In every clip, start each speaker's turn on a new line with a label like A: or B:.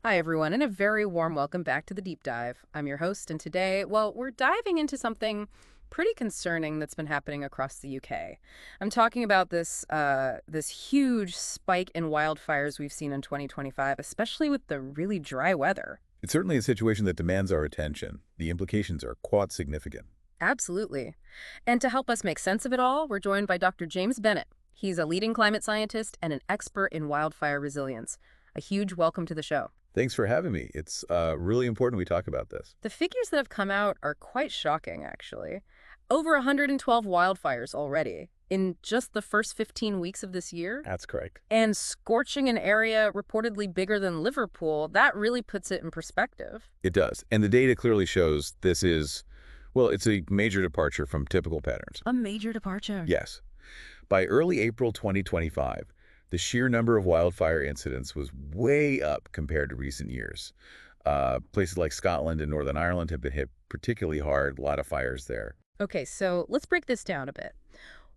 A: Hi, everyone, and a very warm welcome back to the Deep Dive. I'm your host, and today, well, we're diving into something pretty concerning that's been happening across the UK. I'm talking about this huge spike in wildfires we've seen in 2025, especially with the really dry weather.
B: It's certainly a situation that demands our attention. The implications are quite significant.
A: Absolutely. And to help us make sense of it all, we're joined by Dr. James Bennett. He's a leading climate scientist and an expert in wildfire resilience. A huge welcome to the show.
B: Thanks for having me. It's really important we talk about this.
A: The figures that have come out are quite shocking, actually. Over 112 wildfires already in just the first 15 weeks of this year,
B: That's correct.
A: and scorching an area reportedly bigger than Liverpool. That really puts it in perspective.
B: It does. And the data clearly shows this is, well, it's a major departure from typical patterns.
A: A major departure.
B: Yes. By early April 2025, the sheer number of wildfire incidents was way up compared to recent years. Places like Scotland and Northern Ireland have been hit particularly hard, a lot of fires there.
A: Okay, so let's break this down a bit.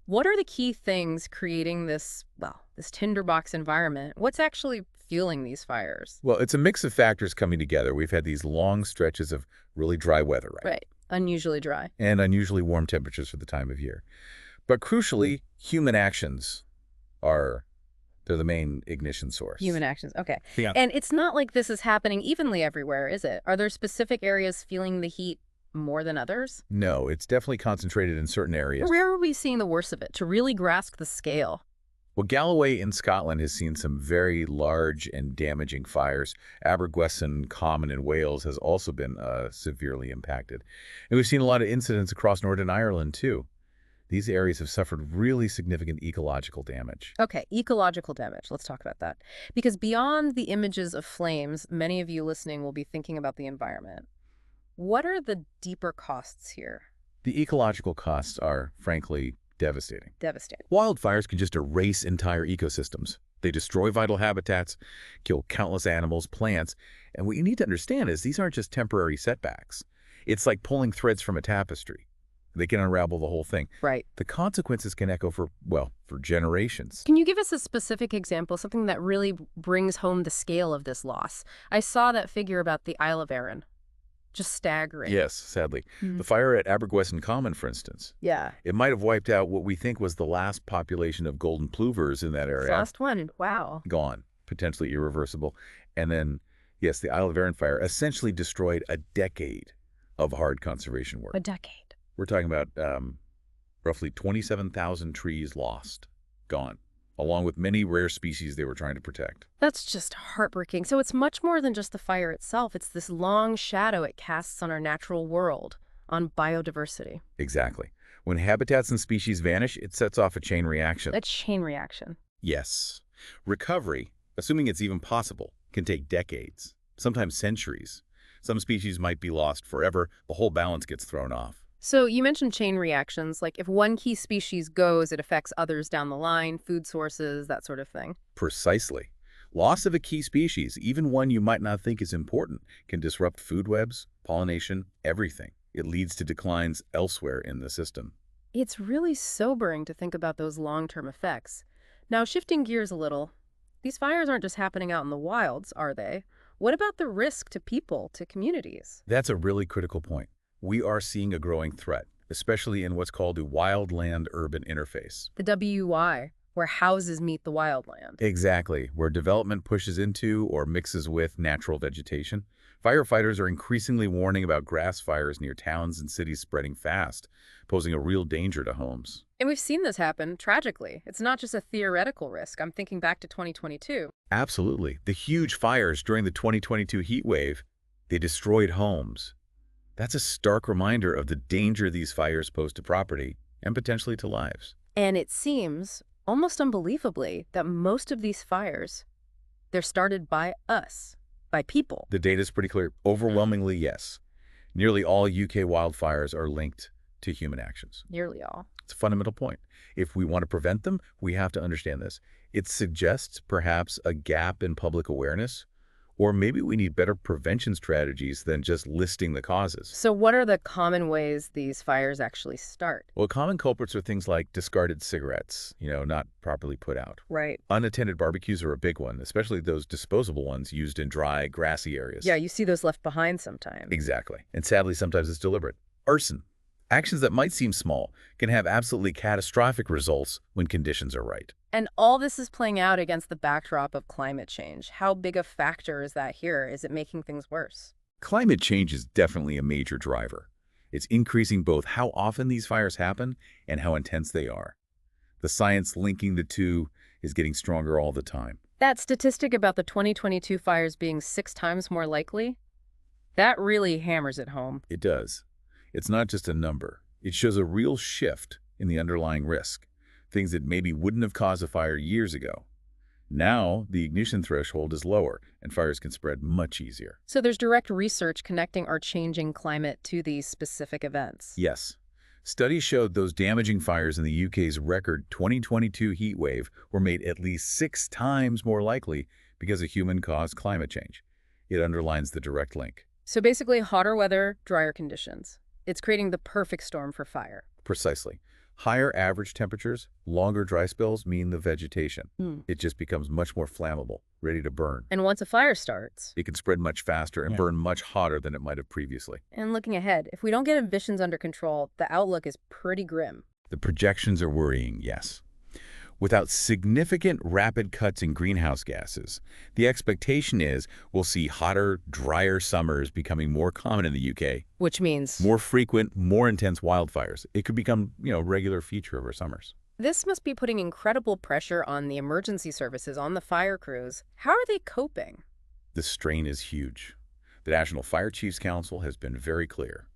A: What are the key things creating this, well, this tinderbox environment? What's actually fueling these fires?
B: Well, it's a mix of factors coming together. We've had these long stretches of really dry weather, right?
A: Right. Unusually dry.
B: And unusually warm temperatures for the time of year. But crucially, human actions are they're the main ignition source.
A: Human actions. Okay.
B: Yeah.
A: And it's not like this is happening evenly everywhere, is it? Are there specific areas feeling the heat more than others?
B: No, it's definitely concentrated in certain areas.
A: Where are we seeing the worst of it to really grasp the scale?
B: Well, Galloway in Scotland has seen some very large and damaging fires. Abergwesen Common in Wales has also been severely impacted. And we've seen a lot of incidents across Northern Ireland, too. These areas have suffered really significant ecological damage.
A: Okay, ecological damage. Let's talk about that. Because beyond the images of flames, many of you listening will be thinking about the environment. What are the deeper costs here?
B: The ecological costs are, frankly, devastating.
A: Devastating.
B: Wildfires can just erase entire ecosystems. They destroy vital habitats, kill countless animals, plants, and what you need to understand is these aren't just temporary setbacks. It's like pulling threads from a tapestry. They can unravel the whole thing.
A: Right.
B: The consequences can echo for, well, for generations.
A: Can you give us a specific example, something that really brings home the scale of this loss? I saw that figure about the Isle of Arran. Just staggering.
B: Yes, sadly.
A: Mhm.
B: The fire at Abergwesen Common, for instance,
A: Yeah.
B: it might have wiped out what we think was the last population of golden plouvers in that
A: It's
B: area.
A: the last one. Wow.
B: Gone, potentially irreversible. And then, yes, the Isle of Arran fire essentially destroyed a decade of hard conservation work.
A: A decade.
B: We're talking about roughly 27,000 trees lost, gone, along with many rare species they were trying to protect.
A: That's just heartbreaking. So it's much more than just the fire itself. It's this long shadow it casts on our natural world, on biodiversity.
B: Exactly. When habitats and species vanish, it sets off a chain reaction.
A: A chain reaction.
B: Yes. Recovery, assuming it's even possible, can take decades, sometimes centuries. Some species might be lost forever. The whole balance gets thrown off.
A: So you mentioned chain reactions, like if one key species goes, it affects others down the line, food sources, that sort of thing.
B: Precisely. Loss of a key species, even one you might not think is important, can disrupt food webs, pollination, everything. It leads to declines elsewhere in the system.
A: It's really sobering to think about those long-term effects. Now, shifting gears a little, these fires aren't just happening out in the wilds, are they? What about the risk to people, to communities?
B: That's a really critical point. We are seeing a growing threat, especially in what's called the wildland-urban interface.
A: The WUI, where houses meet the wildland.
B: Exactly, where development pushes into or mixes with natural vegetation. Firefighters are increasingly warning about grass fires near towns and cities spreading fast, posing a real danger to homes.
A: And we've seen this happen, tragically. It's not just a theoretical risk. I'm thinking back to 2022.
B: Absolutely. The huge fires during the 2022 heat wave, they destroyed homes. That's a stark reminder of the danger these fires pose to property and potentially to lives.
A: And it seems, almost unbelievably, that most of these fires, they're started by us, by people.
B: The data is pretty clear. Overwhelmingly, yes. Nearly all UK wildfires are linked to human actions.
A: Nearly all.
B: It's a fundamental point. If we want to prevent them, we have to understand this. It suggests perhaps a gap in public awareness Or maybe we need better prevention strategies than just listing the causes.
A: So what are the common ways these fires actually start?
B: Well, common culprits are things like discarded cigarettes, not properly put out.
A: Right.
B: Unattended barbecues are a big one, especially those disposable ones used in dry, grassy areas.
A: Yeah, you see those left behind sometimes.
B: Exactly. And sadly, sometimes it's deliberate. Arson. Actions that might seem small can have absolutely catastrophic results when conditions are right.
A: And all this is playing out against the backdrop of climate change. How big a factor is that here? Is it making things worse?
B: Climate change is definitely a major driver. It's increasing both how often these fires happen and how intense they are. The science linking the two is getting stronger all the time.
A: That statistic about the 2022 fires being 6 times more likely, that really hammers it home.
B: It does. It's not just a number. It shows a real shift in the underlying risk, things that maybe wouldn't have caused a fire years ago. Now, the ignition threshold is lower, and fires can spread much easier.
A: So there's direct research connecting our changing climate to these specific events.
B: Yes. Studies showed those damaging fires in the UK's record 2022 heat wave were made at least 6 times more likely because of human-caused climate change. It underlines the direct link.
A: So basically, hotter weather, drier conditions. It's creating the perfect storm for fire.
B: Precisely. Higher average temperatures, longer dry spells mean the vegetation. It just becomes much more flammable, ready to burn.
A: And once a fire starts,
B: It can spread much faster and burn much hotter than it might have previously.
A: and looking ahead, if we don't get emissions under control, the outlook is pretty grim.
B: The projections are worrying, yes. Without significant rapid cuts in greenhouse gases, the expectation is we'll see hotter, drier summers becoming more common in the UK.
A: Which means
B: More frequent, more intense wildfires. It could become, a regular feature of our summers.
A: this must be putting incredible pressure on the emergency services, on the fire crews. How are they coping?
B: The strain is huge. The National Fire Chiefs Council has been very clear.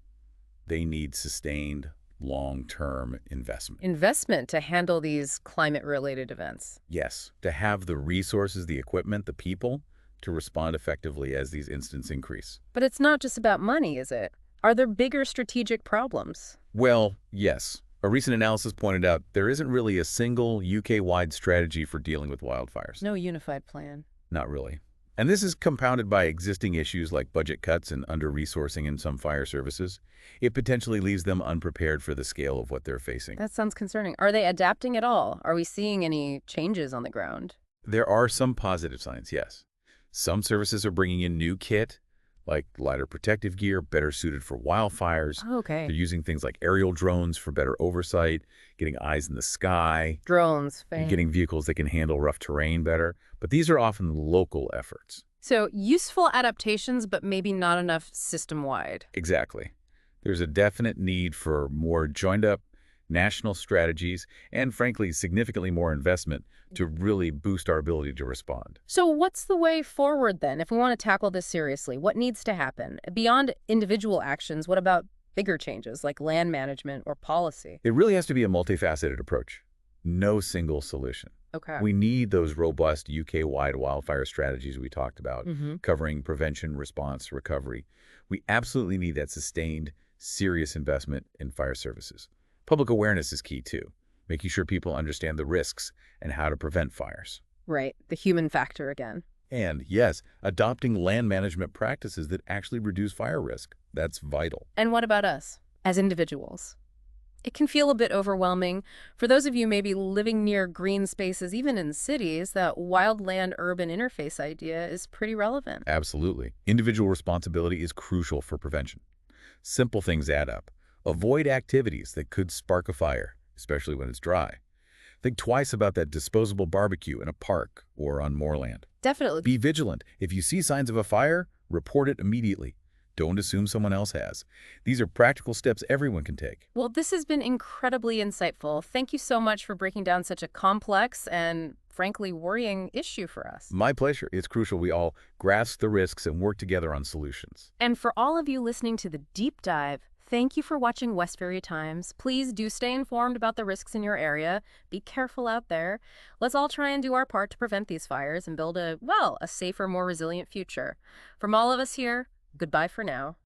B: They need sustained, long-term investment.
A: Investment to handle these climate-related events.
B: Yes, to have the resources, the equipment, the people to respond effectively as these incidents increase.
A: But it's not just about money, is it? Are there bigger strategic problems?
B: Well, yes. A recent analysis pointed out there isn't really a single UK-wide strategy for dealing with wildfires.
A: No unified plan.
B: Not really. And this is compounded by existing issues like budget cuts and under-resourcing in some fire services. It potentially leaves them unprepared for the scale of what they're facing.
A: That sounds concerning. Are they adapting at all? Are we seeing any changes on the ground?
B: There are some positive signs, yes. Some services are bringing in new kit, like lighter protective gear, better suited for wildfires.
A: Okay.
B: They're using things like aerial drones for better oversight, getting eyes in the sky,
A: Drones.
B: and getting vehicles that can handle rough terrain better. But these are often local efforts.
A: So useful adaptations, but maybe not enough system-wide.
B: Exactly. There's a definite need for more joined-up national strategies and, frankly, significantly more investment to really boost our ability to respond.
A: So what's the way forward then? If we want to tackle this seriously, what needs to happen? Beyond individual actions, what about bigger changes like land management or policy?
B: It really has to be a multifaceted approach. No single solution.
A: Okay.
B: We need those robust UK-wide wildfire strategies we talked about, covering prevention, response, recovery. We absolutely need that sustained, serious investment in fire services. Public awareness is key, too, making sure people understand the risks and how to prevent fires.
A: Right. The human factor again.
B: And, yes, adopting land management practices that actually reduce fire risk. That's vital.
A: And what about us as individuals? It can feel a bit overwhelming. For those of you maybe living near green spaces, even in cities, that wildland-urban interface idea is pretty relevant.
B: Absolutely. Individual responsibility is crucial for prevention. Simple things add up. Avoid activities that could spark a fire, especially when it's dry. Think twice about that disposable barbecue in a park or on moorland.
A: Definitely.
B: Be vigilant. If you see signs of a fire, report it immediately. Don't assume someone else has. These are practical steps everyone can take.
A: Well, this has been incredibly insightful. Thank you so much for breaking down such a complex and, frankly, worrying issue for us.
B: My pleasure. It's crucial we all grasp the risks and work together on solutions.
A: And for all of you listening to the deep dive, thank you for watching Westferry Times. Please do stay informed about the risks in your area. Be careful out there. Let's all try and do our part to prevent these fires and build a safer, more resilient future. From all of us here, goodbye for now.